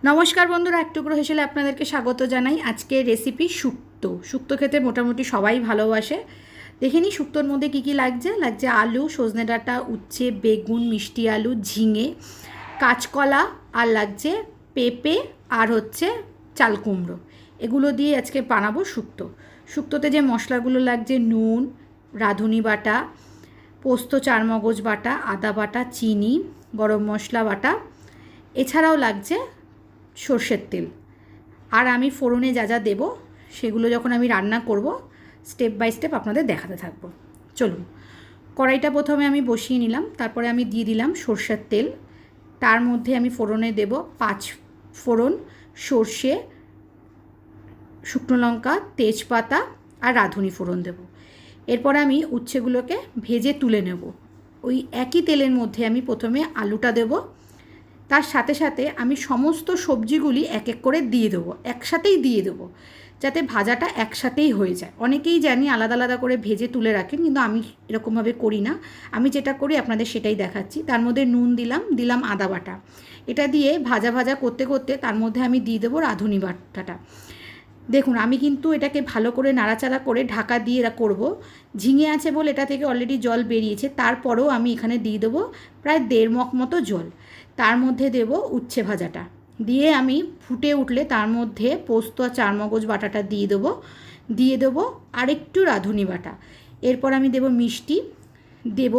নমস্কার বন্ধুরা, এক টুকরো হেসেলে আপনাদেরকে স্বাগত জানাই। আজকের রেসিপি শুক্তো। শুক্তো খেতে মোটামুটি সবাই ভালোবাসে। দেখে নিই শুক্তোর মধ্যে কী কী লাগছে। আলু, সজনে ডাঁটা, উচ্ছে, বেগুন, মিষ্টি আলু, ঝিঙে, কাঁচকলা, আর লাগছে পেঁপে, আর হচ্ছে চাল কুমড়ো। এগুলো দিয়ে আজকে বানাবো শুক্তো। শুক্তোতে যে মশলাগুলো লাগছে: নুন, রাঁধুনি বাটা, পোস্ত, চারমগজ বাটা, আদা বাটা, চিনি, গরম মশলা বাটা, এছাড়াও লাগছে সর্ষের তেল। আর আমি ফোড়নে যা যা দেবো সেগুলো যখন আমি রান্না করব স্টেপ বাই স্টেপ আপনাদের দেখাতে থাকবো। চলুন, কড়াইটা প্রথমে আমি বসিয়ে নিলাম। তারপরে আমি দিয়ে দিলাম সর্ষের তেল। তার মধ্যে আমি ফোড়নে দেব 5 ফোড়ন, সর্ষে, শুকনো লঙ্কা, তেজপাতা আর রাঁধুনি ফোড়ন দেব। এরপর আমি উচ্ছেগুলোকে ভেজে তুলে নেব। ওই একই তেলের মধ্যে আমি প্রথমে আলুটা দেব। তার সাথে সাথে আমি সমস্ত সবজিগুলি এক এক করে দিয়ে দেবো, একসাথেই দিয়ে দেবো, যাতে ভাজাটা একসাথেই হয়ে যায়। অনেকেই জানি আলাদা আলাদা করে ভেজে তুলে রাখেন, কিন্তু আমি এরকমভাবে করি না। আমি যেটা করি আপনাদের সেটাই দেখাচ্ছি। তার মধ্যে নুন দিলাম আদা বাটা। এটা দিয়ে ভাজা ভাজা করতে করতে তার মধ্যে আমি দিয়ে দেবো রাঁধুনি বাটাটা। দেখুন, আমি কিন্তু এটাকে ভালো করে নাড়াচাড়া করে ঢাকা দিয়ে করব। ঝিঙে আছে বলে এটা থেকে অলরেডি জল বেরিয়েছে। তারপরেও আমি এখানে দিয়ে দেবো প্রায় 1.5 মগ মতো জল। তার মধ্যে দেব উচ্ছে ভাজাটা, দিয়ে আমি ফুটে উঠলে তার মধ্যে পোস্ত আর চারমগজ বাটাটা দিয়ে দেবো আর একটু রাঁধুনি বাটা। এরপর আমি দেব মিষ্টি, দেব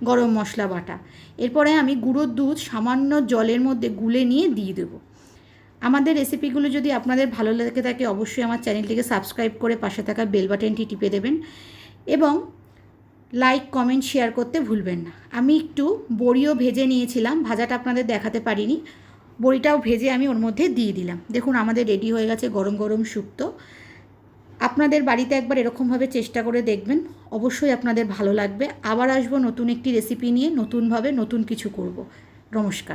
গরম মশলা বাটা। এরপরে আমি গুঁড়োর দুধ সামান্য জলের মধ্যে গুলে নিয়ে দিয়ে দেবো। আমাদের রেসিপিগুলো যদি আপনাদের ভালো লেগে থাকে অবশ্যই আমার চ্যানেলটিকে সাবস্ক্রাইব করে পাশে থাকা বেল বাটনটি টিপে দেবেন এবং লাইক, কমেন্ট, শেয়ার করতে ভুলবেন না। আমি একটু বড়িও ভেজে নিয়েছিলাম, ভাজাটা আপনাদের দেখাতে পারিনি। বড়িটাও ভেজে আমি ওর মধ্যে দিয়ে দিলাম। দেখুন, আমাদের রেডি হয়ে গেছে গরম গরম শুক্তো। আপনাদের বাড়িতে একবার এরকমভাবে চেষ্টা করে দেখবেন, অবশ্যই আপনাদের ভালো লাগবে। আবার আসবো নতুন একটি রেসিপি নিয়ে, নতুনভাবে নতুন কিছু করব। নমস্কার।